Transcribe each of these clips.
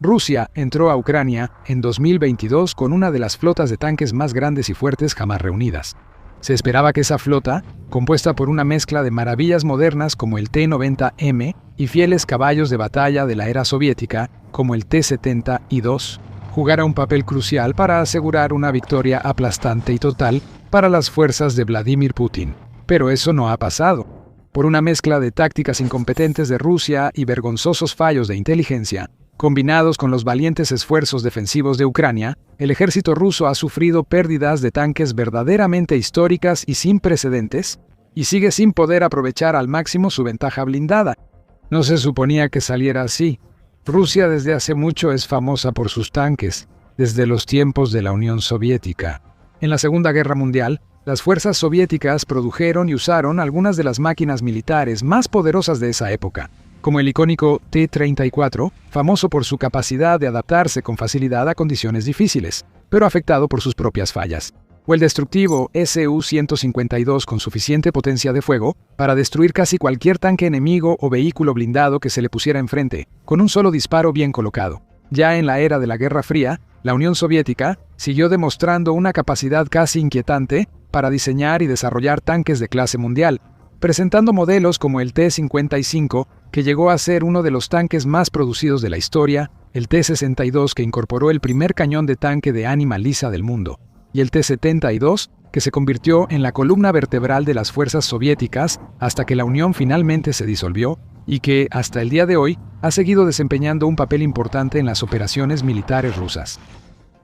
Rusia entró a Ucrania en 2022 con una de las flotas de tanques más grandes y fuertes jamás reunidas. Se esperaba que esa flota, compuesta por una mezcla de maravillas modernas como el T-90M y fieles caballos de batalla de la era soviética como el T-70I-2, jugara un papel crucial para asegurar una victoria aplastante y total para las fuerzas de Vladimir Putin. Pero eso no ha pasado. Por una mezcla de tácticas incompetentes de Rusia y vergonzosos fallos de inteligencia, combinados con los valientes esfuerzos defensivos de Ucrania, el ejército ruso ha sufrido pérdidas de tanques verdaderamente históricas y sin precedentes, y sigue sin poder aprovechar al máximo su ventaja blindada. No se suponía que saliera así. Rusia desde hace mucho es famosa por sus tanques, desde los tiempos de la Unión Soviética. En la Segunda Guerra Mundial, las fuerzas soviéticas produjeron y usaron algunas de las máquinas militares más poderosas de esa época, como el icónico T-34, famoso por su capacidad de adaptarse con facilidad a condiciones difíciles, pero afectado por sus propias fallas, o el destructivo Su-152 con suficiente potencia de fuego para destruir casi cualquier tanque enemigo o vehículo blindado que se le pusiera enfrente, con un solo disparo bien colocado. Ya en la era de la Guerra Fría, la Unión Soviética siguió demostrando una capacidad casi inquietante para diseñar y desarrollar tanques de clase mundial, presentando modelos como el T-55, que llegó a ser uno de los tanques más producidos de la historia, el T-62, que incorporó el primer cañón de tanque de ánima lisa del mundo, y el T-72, que se convirtió en la columna vertebral de las fuerzas soviéticas hasta que la Unión finalmente se disolvió, y que, hasta el día de hoy, ha seguido desempeñando un papel importante en las operaciones militares rusas.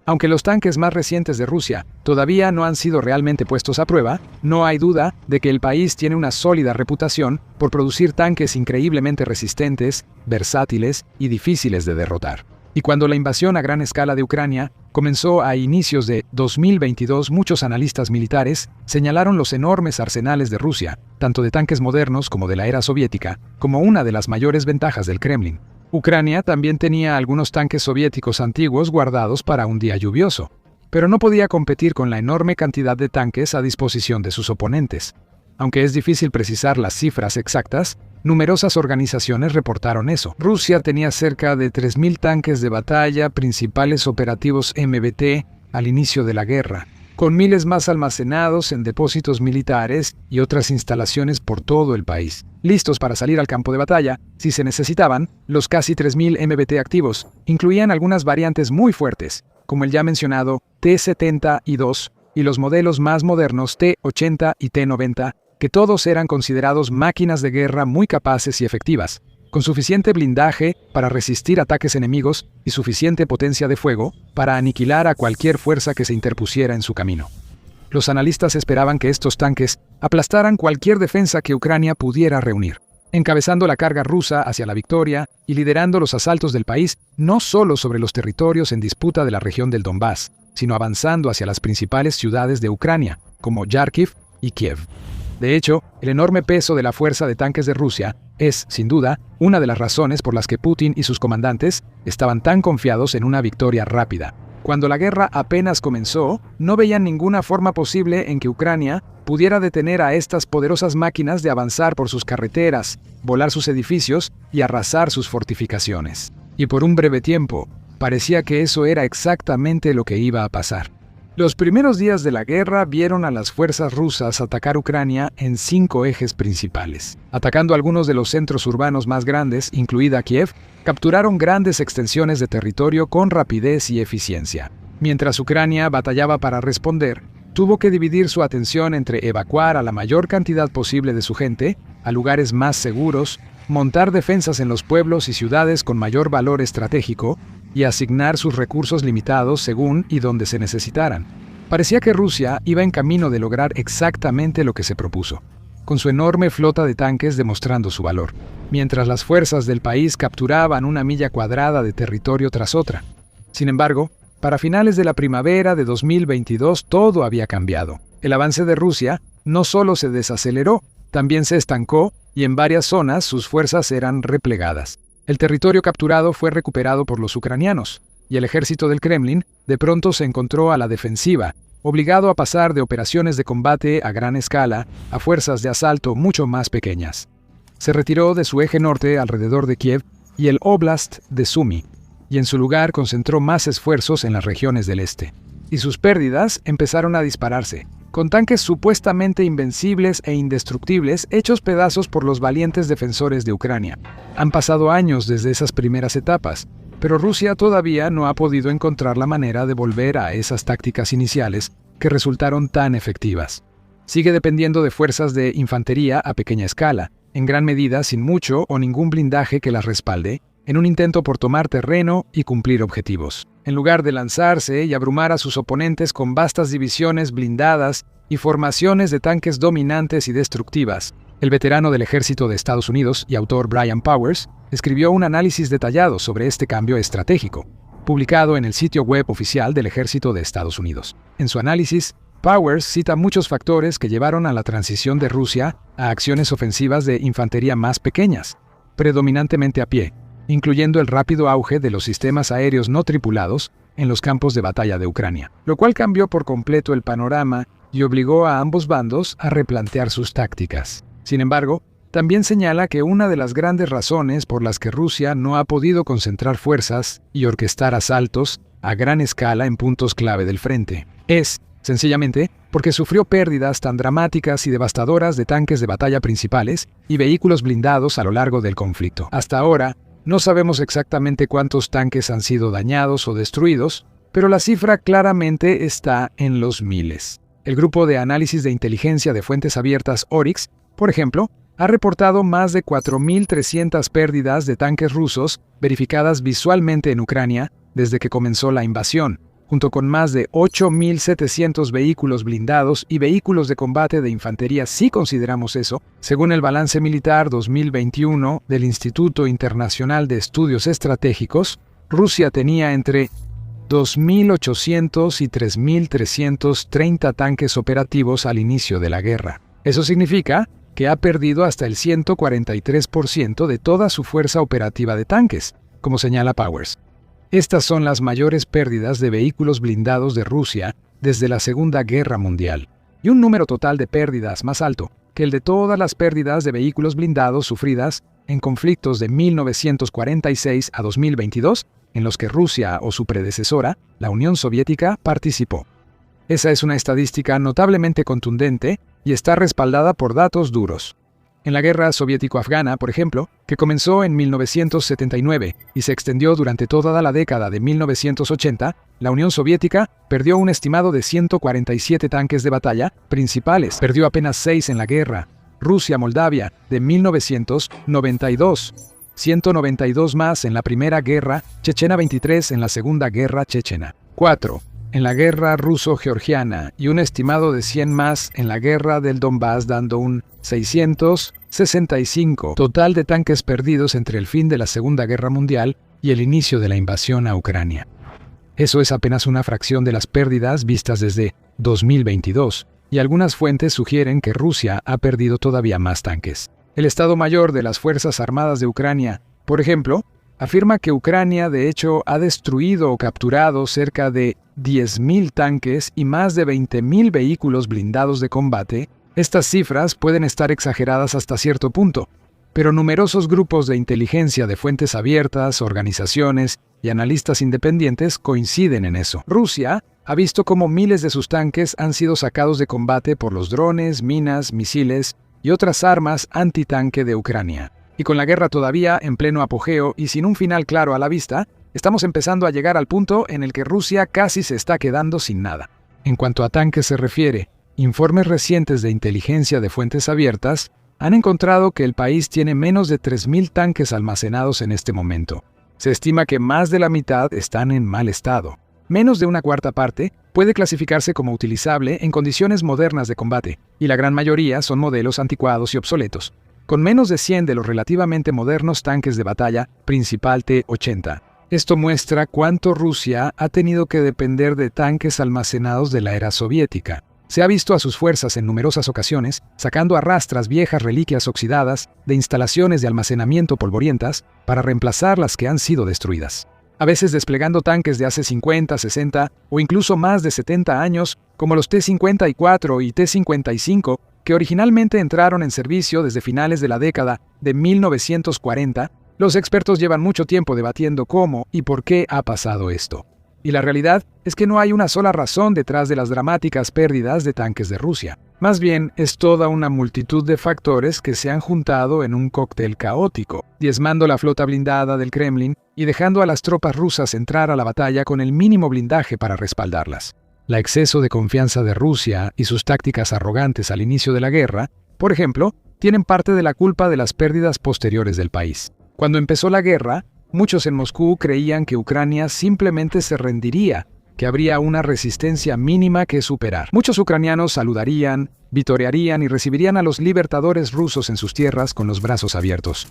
Aunque los tanques más recientes de Rusia todavía no han sido realmente puestos a prueba, no hay duda de que el país tiene una sólida reputación por producir tanques increíblemente resistentes, versátiles y difíciles de derrotar. Y cuando la invasión a gran escala de Ucrania comenzó a inicios de 2022, muchos analistas militares señalaron los enormes arsenales de Rusia, tanto de tanques modernos como de la era soviética, como una de las mayores ventajas del Kremlin. Ucrania también tenía algunos tanques soviéticos antiguos guardados para un día lluvioso, pero no podía competir con la enorme cantidad de tanques a disposición de sus oponentes. Aunque es difícil precisar las cifras exactas, numerosas organizaciones reportaron eso. Rusia tenía cerca de 3.000 tanques de batalla principales operativos MBT al inicio de la guerra, con miles más almacenados en depósitos militares y otras instalaciones por todo el país, listos para salir al campo de batalla si se necesitaban. Los casi 3.000 MBT activos incluían algunas variantes muy fuertes, como el ya mencionado T-70I-2 y los modelos más modernos T-80 y T-90, que todos eran considerados máquinas de guerra muy capaces y efectivas, con suficiente blindaje para resistir ataques enemigos y suficiente potencia de fuego para aniquilar a cualquier fuerza que se interpusiera en su camino. Los analistas esperaban que estos tanques aplastaran cualquier defensa que Ucrania pudiera reunir, encabezando la carga rusa hacia la victoria y liderando los asaltos del país no solo sobre los territorios en disputa de la región del Donbass, sino avanzando hacia las principales ciudades de Ucrania, como Kharkiv y Kiev. De hecho, el enorme peso de la fuerza de tanques de Rusia es, sin duda, una de las razones por las que Putin y sus comandantes estaban tan confiados en una victoria rápida. Cuando la guerra apenas comenzó, no veían ninguna forma posible en que Ucrania pudiera detener a estas poderosas máquinas de avanzar por sus carreteras, volar sus edificios y arrasar sus fortificaciones. Y por un breve tiempo, parecía que eso era exactamente lo que iba a pasar. Los primeros días de la guerra vieron a las fuerzas rusas atacar Ucrania en 5 ejes principales. Atacando algunos de los centros urbanos más grandes, incluida Kiev, capturaron grandes extensiones de territorio con rapidez y eficiencia. Mientras Ucrania batallaba para responder, tuvo que dividir su atención entre evacuar a la mayor cantidad posible de su gente a lugares más seguros, montar defensas en los pueblos y ciudades con mayor valor estratégico, y asignar sus recursos limitados según y donde se necesitaran. Parecía que Rusia iba en camino de lograr exactamente lo que se propuso, con su enorme flota de tanques demostrando su valor, mientras las fuerzas del país capturaban una milla cuadrada de territorio tras otra. Sin embargo, para finales de la primavera de 2022 todo había cambiado. El avance de Rusia no solo se desaceleró, también se estancó y en varias zonas sus fuerzas eran replegadas. El territorio capturado fue recuperado por los ucranianos, y el ejército del Kremlin de pronto se encontró a la defensiva, obligado a pasar de operaciones de combate a gran escala a fuerzas de asalto mucho más pequeñas. Se retiró de su eje norte alrededor de Kiev y el Oblast de Sumy, y en su lugar concentró más esfuerzos en las regiones del este. Y sus pérdidas empezaron a dispararse, con tanques supuestamente invencibles e indestructibles hechos pedazos por los valientes defensores de Ucrania. Han pasado años desde esas primeras etapas, pero Rusia todavía no ha podido encontrar la manera de volver a esas tácticas iniciales que resultaron tan efectivas. Sigue dependiendo de fuerzas de infantería a pequeña escala, en gran medida sin mucho o ningún blindaje que las respalde, en un intento por tomar terreno y cumplir objetivos. En lugar de lanzarse y abrumar a sus oponentes con vastas divisiones blindadas y formaciones de tanques dominantes y destructivas, el veterano del ejército de Estados Unidos y autor Brian Powers escribió un análisis detallado sobre este cambio estratégico, publicado en el sitio web oficial del ejército de Estados Unidos. En su análisis, Powers cita muchos factores que llevaron a la transición de Rusia a acciones ofensivas de infantería más pequeñas, predominantemente a pie, incluyendo el rápido auge de los sistemas aéreos no tripulados en los campos de batalla de Ucrania, lo cual cambió por completo el panorama y obligó a ambos bandos a replantear sus tácticas. Sin embargo, también señala que una de las grandes razones por las que Rusia no ha podido concentrar fuerzas y orquestar asaltos a gran escala en puntos clave del frente es, sencillamente, porque sufrió pérdidas tan dramáticas y devastadoras de tanques de batalla principales y vehículos blindados a lo largo del conflicto. Hasta ahora, no sabemos exactamente cuántos tanques han sido dañados o destruidos, pero la cifra claramente está en los miles. El grupo de análisis de inteligencia de fuentes abiertas Oryx, por ejemplo, ha reportado más de 4.300 pérdidas de tanques rusos verificadas visualmente en Ucrania desde que comenzó la invasión, junto con más de 8.700 vehículos blindados y vehículos de combate de infantería si consideramos eso, según el balance militar 2021 del Instituto Internacional de Estudios Estratégicos. Rusia tenía entre 2.800 y 3.330 tanques operativos al inicio de la guerra. Eso significa que ha perdido hasta el 143% de toda su fuerza operativa de tanques, como señala Powers. Estas son las mayores pérdidas de vehículos blindados de Rusia desde la Segunda Guerra Mundial, y un número total de pérdidas más alto que el de todas las pérdidas de vehículos blindados sufridas en conflictos de 1946 a 2022, en los que Rusia o su predecesora, la Unión Soviética, participó. Esa es una estadística notablemente contundente y está respaldada por datos duros. En la guerra soviético-afgana, por ejemplo, que comenzó en 1979 y se extendió durante toda la década de 1980, la Unión Soviética perdió un estimado de 147 tanques de batalla principales, perdió apenas 6 en la guerra. Rusia-Moldavia, de 1992, 192 más en la Primera Guerra Chechena, 23 en la Segunda Guerra Chechena, 4 en la guerra ruso-georgiana y un estimado de 100 más en la guerra del Donbass, dando un 665 total de tanques perdidos entre el fin de la Segunda Guerra Mundial y el inicio de la invasión a Ucrania. Eso es apenas una fracción de las pérdidas vistas desde 2022, y algunas fuentes sugieren que Rusia ha perdido todavía más tanques. El Estado Mayor de las Fuerzas Armadas de Ucrania, por ejemplo, afirma que Ucrania de hecho ha destruido o capturado cerca de 10.000 tanques y más de 20.000 vehículos blindados de combate. Estas cifras pueden estar exageradas hasta cierto punto, pero numerosos grupos de inteligencia de fuentes abiertas, organizaciones y analistas independientes coinciden en eso. Rusia ha visto cómo miles de sus tanques han sido sacados de combate por los drones, minas, misiles y otras armas antitanque de Ucrania. Y con la guerra todavía en pleno apogeo y sin un final claro a la vista, estamos empezando a llegar al punto en el que Rusia casi se está quedando sin nada. En cuanto a tanques se refiere, informes recientes de inteligencia de fuentes abiertas han encontrado que el país tiene menos de 3.000 tanques almacenados en este momento. Se estima que más de la mitad están en mal estado. Menos de una cuarta parte puede clasificarse como utilizable en condiciones modernas de combate, y la gran mayoría son modelos anticuados y obsoletos, con menos de 100 de los relativamente modernos tanques de batalla principal T-80. Esto muestra cuánto Rusia ha tenido que depender de tanques almacenados de la era soviética. Se ha visto a sus fuerzas en numerosas ocasiones sacando a rastras viejas reliquias oxidadas de instalaciones de almacenamiento polvorientas para reemplazar las que han sido destruidas. A veces desplegando tanques de hace 50, 60 o incluso más de 70 años, como los T-54 y T-55, que originalmente entraron en servicio desde finales de la década de 1940 Los expertos llevan mucho tiempo debatiendo cómo y por qué ha pasado esto. Y la realidad es que no hay una sola razón detrás de las dramáticas pérdidas de tanques de Rusia. Más bien, es toda una multitud de factores que se han juntado en un cóctel caótico, diezmando la flota blindada del Kremlin y dejando a las tropas rusas entrar a la batalla con el mínimo blindaje para respaldarlas. El exceso de confianza de Rusia y sus tácticas arrogantes al inicio de la guerra, por ejemplo, tienen parte de la culpa de las pérdidas posteriores del país. Cuando empezó la guerra, muchos en Moscú creían que Ucrania simplemente se rendiría, que habría una resistencia mínima que superar. Muchos ucranianos saludarían, vitorearían y recibirían a los libertadores rusos en sus tierras con los brazos abiertos.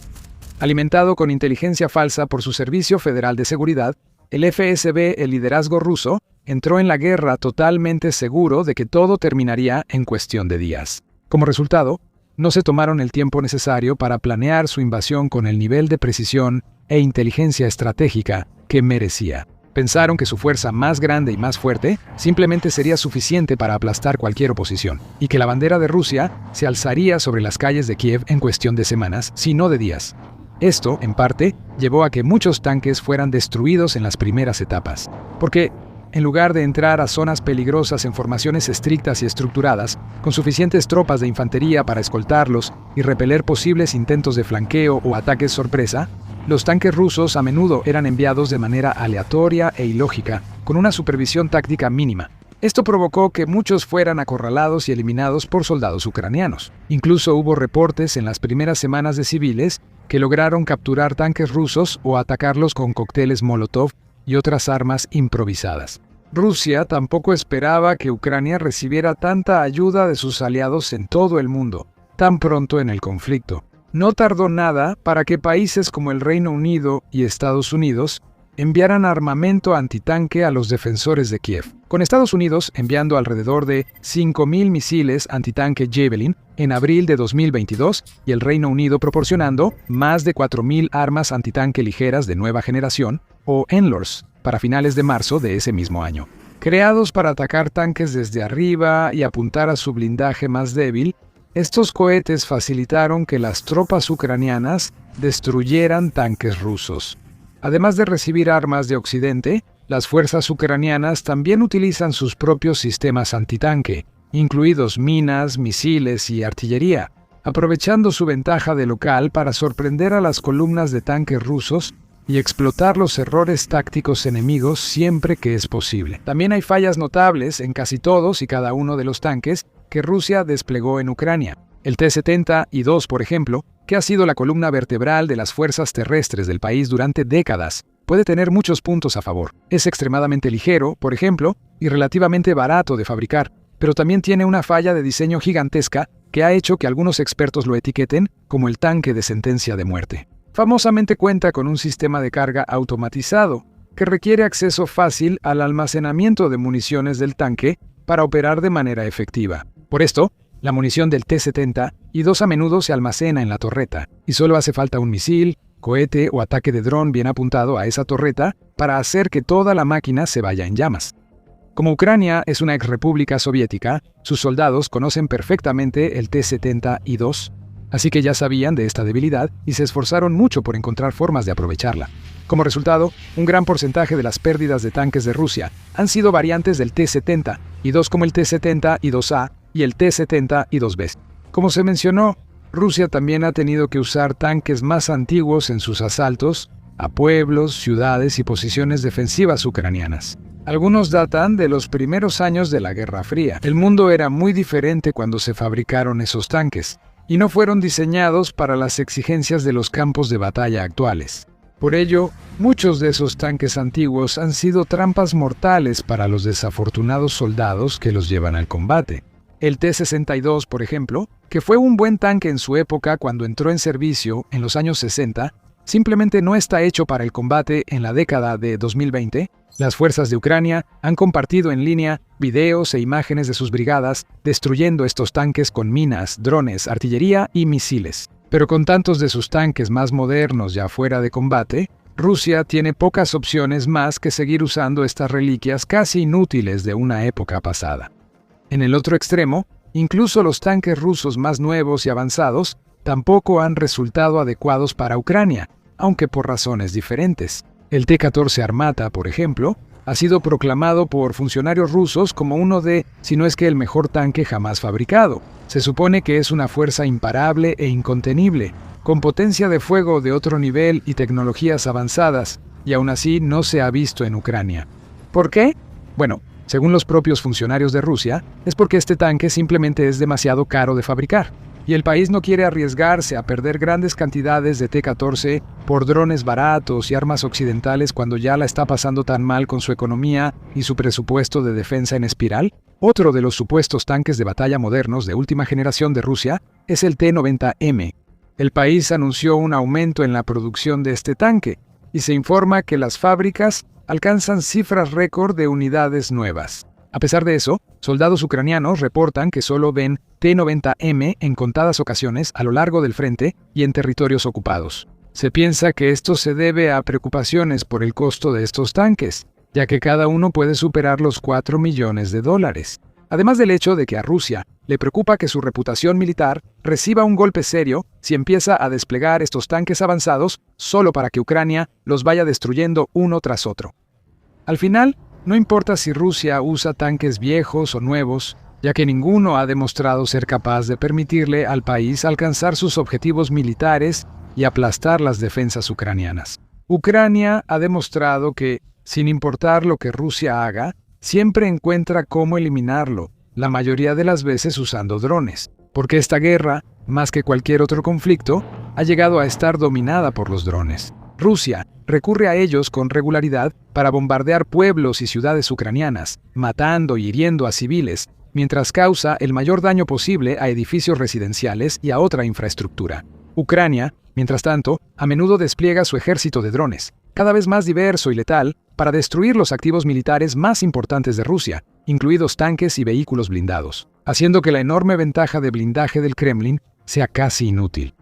Alimentado con inteligencia falsa por su Servicio Federal de Seguridad, el FSB, el liderazgo ruso, entró en la guerra totalmente seguro de que todo terminaría en cuestión de días. Como resultado, no se tomaron el tiempo necesario para planear su invasión con el nivel de precisión e inteligencia estratégica que merecía. Pensaron que su fuerza más grande y más fuerte simplemente sería suficiente para aplastar cualquier oposición, y que la bandera de Rusia se alzaría sobre las calles de Kiev en cuestión de semanas, si no de días. Esto, en parte, llevó a que muchos tanques fueran destruidos en las primeras etapas, porque en lugar de entrar a zonas peligrosas en formaciones estrictas y estructuradas, con suficientes tropas de infantería para escoltarlos y repeler posibles intentos de flanqueo o ataques sorpresa, los tanques rusos a menudo eran enviados de manera aleatoria e ilógica, con una supervisión táctica mínima. Esto provocó que muchos fueran acorralados y eliminados por soldados ucranianos. Incluso hubo reportes en las primeras semanas de civiles que lograron capturar tanques rusos o atacarlos con cócteles Molotov y otras armas improvisadas. Rusia tampoco esperaba que Ucrania recibiera tanta ayuda de sus aliados en todo el mundo, tan pronto en el conflicto. No tardó nada para que países como el Reino Unido y Estados Unidos enviaran armamento antitanque a los defensores de Kiev, con Estados Unidos enviando alrededor de 5.000 misiles antitanque Javelin en abril de 2022 y el Reino Unido proporcionando más de 4.000 armas antitanque ligeras de nueva generación, o NLAWs, para finales de marzo de ese mismo año. Creados para atacar tanques desde arriba y apuntar a su blindaje más débil, estos cohetes facilitaron que las tropas ucranianas destruyeran tanques rusos. Además de recibir armas de Occidente, las fuerzas ucranianas también utilizan sus propios sistemas antitanque, incluidos minas, misiles y artillería, aprovechando su ventaja de local para sorprender a las columnas de tanques rusos y explotar los errores tácticos enemigos siempre que es posible. También hay fallas notables en casi todos y cada uno de los tanques que Rusia desplegó en Ucrania. El T-70-I-2, por ejemplo, que ha sido la columna vertebral de las fuerzas terrestres del país durante décadas, puede tener muchos puntos a favor. Es extremadamente ligero, por ejemplo, y relativamente barato de fabricar, pero también tiene una falla de diseño gigantesca que ha hecho que algunos expertos lo etiqueten como el tanque de sentencia de muerte. Famosamente cuenta con un sistema de carga automatizado, que requiere acceso fácil al almacenamiento de municiones del tanque para operar de manera efectiva. Por esto, la munición del T-70-I-2 a menudo se almacena en la torreta, y solo hace falta un misil, cohete o ataque de dron bien apuntado a esa torreta para hacer que toda la máquina se vaya en llamas. Como Ucrania es una exrepública soviética, sus soldados conocen perfectamente el T-70-I-2, así que ya sabían de esta debilidad y se esforzaron mucho por encontrar formas de aprovecharla. Como resultado, un gran porcentaje de las pérdidas de tanques de Rusia han sido variantes del T-70-I-2 como el T-70-I-2A y el T-70-I-2B. Como se mencionó, Rusia también ha tenido que usar tanques más antiguos en sus asaltos a pueblos, ciudades y posiciones defensivas ucranianas. Algunos datan de los primeros años de la Guerra Fría. El mundo era muy diferente cuando se fabricaron esos tanques, y no fueron diseñados para las exigencias de los campos de batalla actuales. Por ello, muchos de esos tanques antiguos han sido trampas mortales para los desafortunados soldados que los llevan al combate. El T-62, por ejemplo, que fue un buen tanque en su época cuando entró en servicio en los años 60, simplemente no está hecho para el combate en la década de 2020. Las fuerzas de Ucrania han compartido en línea videos e imágenes de sus brigadas destruyendo estos tanques con minas, drones, artillería y misiles. Pero con tantos de sus tanques más modernos ya fuera de combate, Rusia tiene pocas opciones más que seguir usando estas reliquias casi inútiles de una época pasada. En el otro extremo, incluso los tanques rusos más nuevos y avanzados tampoco han resultado adecuados para Ucrania, aunque por razones diferentes. El T-14 Armata, por ejemplo, ha sido proclamado por funcionarios rusos como uno de, si no es que el mejor tanque jamás fabricado. Se supone que es una fuerza imparable e incontenible, con potencia de fuego de otro nivel y tecnologías avanzadas, y aún así no se ha visto en Ucrania. ¿Por qué? Bueno, según los propios funcionarios de Rusia, es porque este tanque simplemente es demasiado caro de fabricar, y el país no quiere arriesgarse a perder grandes cantidades de T-14 por drones baratos y armas occidentales cuando ya la está pasando tan mal con su economía y su presupuesto de defensa en espiral. Otro de los supuestos tanques de batalla modernos de última generación de Rusia es el T-90M. El país anunció un aumento en la producción de este tanque, y se informa que las fábricas alcanzan cifras récord de unidades nuevas. A pesar de eso, soldados ucranianos reportan que solo ven T-90M en contadas ocasiones a lo largo del frente y en territorios ocupados. Se piensa que esto se debe a preocupaciones por el costo de estos tanques, ya que cada uno puede superar los $4 millones. Además del hecho de que a Rusia le preocupa que su reputación militar reciba un golpe serio si empieza a desplegar estos tanques avanzados solo para que Ucrania los vaya destruyendo uno tras otro. Al final, no importa si Rusia usa tanques viejos o nuevos, ya que ninguno ha demostrado ser capaz de permitirle al país alcanzar sus objetivos militares y aplastar las defensas ucranianas. Ucrania ha demostrado que, sin importar lo que Rusia haga, siempre encuentra cómo eliminarlo, la mayoría de las veces usando drones, porque esta guerra, más que cualquier otro conflicto, ha llegado a estar dominada por los drones. Rusia recurre a ellos con regularidad para bombardear pueblos y ciudades ucranianas, matando y hiriendo a civiles, mientras causa el mayor daño posible a edificios residenciales y a otra infraestructura. Ucrania, mientras tanto, a menudo despliega su ejército de drones, cada vez más diverso y letal, para destruir los activos militares más importantes de Rusia, incluidos tanques y vehículos blindados, haciendo que la enorme ventaja de blindaje del Kremlin sea casi inútil.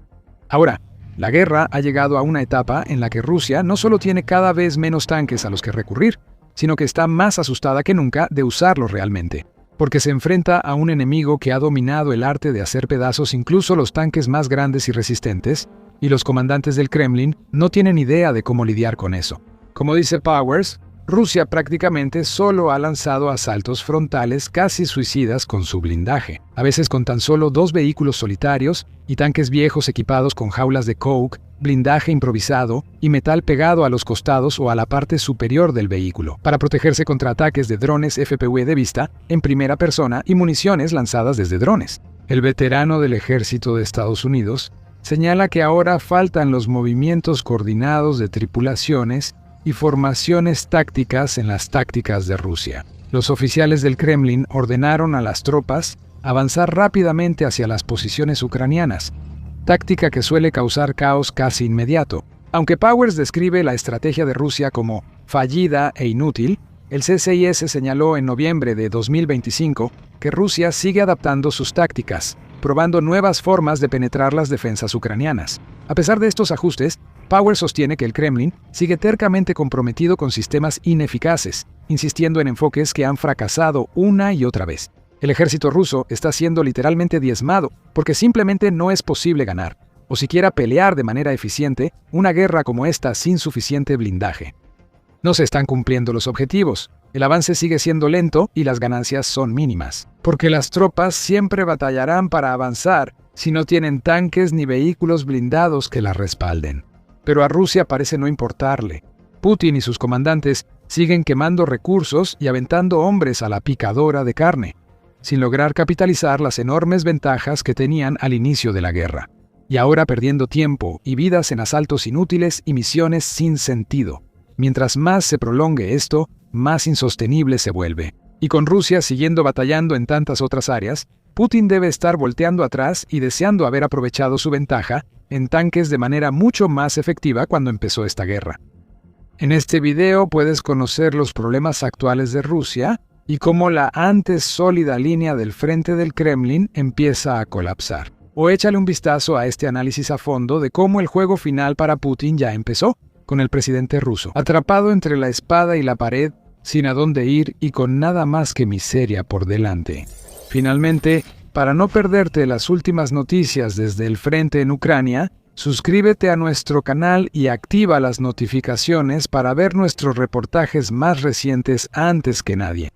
Ahora, la guerra ha llegado a una etapa en la que Rusia no solo tiene cada vez menos tanques a los que recurrir, sino que está más asustada que nunca de usarlos realmente, porque se enfrenta a un enemigo que ha dominado el arte de hacer pedazos incluso los tanques más grandes y resistentes, y los comandantes del Kremlin no tienen idea de cómo lidiar con eso. Como dice Powers, Rusia prácticamente solo ha lanzado asaltos frontales casi suicidas con su blindaje, a veces con tan solo 2 vehículos solitarios y tanques viejos equipados con jaulas de coke, blindaje improvisado y metal pegado a los costados o a la parte superior del vehículo, para protegerse contra ataques de drones FPV de vista en primera persona y municiones lanzadas desde drones. El veterano del ejército de Estados Unidos señala que ahora faltan los movimientos coordinados de tripulaciones y formaciones tácticas en las tácticas de Rusia. Los oficiales del Kremlin ordenaron a las tropas avanzar rápidamente hacia las posiciones ucranianas, táctica que suele causar caos casi inmediato. Aunque Powers describe la estrategia de Rusia como fallida e inútil, el CCIS señaló en noviembre de 2025 que Rusia sigue adaptando sus tácticas, probando nuevas formas de penetrar las defensas ucranianas. A pesar de estos ajustes, Powers sostiene que el Kremlin sigue tercamente comprometido con sistemas ineficaces, insistiendo en enfoques que han fracasado una y otra vez. El ejército ruso está siendo literalmente diezmado porque simplemente no es posible ganar, o siquiera pelear de manera eficiente, una guerra como esta sin suficiente blindaje. No se están cumpliendo los objetivos, el avance sigue siendo lento y las ganancias son mínimas, porque las tropas siempre batallarán para avanzar si no tienen tanques ni vehículos blindados que las respalden. Pero a Rusia parece no importarle. Putin y sus comandantes siguen quemando recursos y aventando hombres a la picadora de carne, sin lograr capitalizar las enormes ventajas que tenían al inicio de la guerra, y ahora perdiendo tiempo y vidas en asaltos inútiles y misiones sin sentido. Mientras más se prolongue esto, más insostenible se vuelve. Y con Rusia siguiendo batallando en tantas otras áreas, Putin debe estar volteando atrás y deseando haber aprovechado su ventaja en tanques de manera mucho más efectiva cuando empezó esta guerra. En este video puedes conocer los problemas actuales de Rusia y cómo la antes sólida línea del frente del Kremlin empieza a colapsar. O échale un vistazo a este análisis a fondo de cómo el juego final para Putin ya empezó, con el presidente ruso, atrapado entre la espada y la pared, sin a dónde ir y con nada más que miseria por delante. Finalmente, para no perderte las últimas noticias desde el frente en Ucrania, Suscríbete a nuestro canal y activa las notificaciones para ver nuestros reportajes más recientes antes que nadie.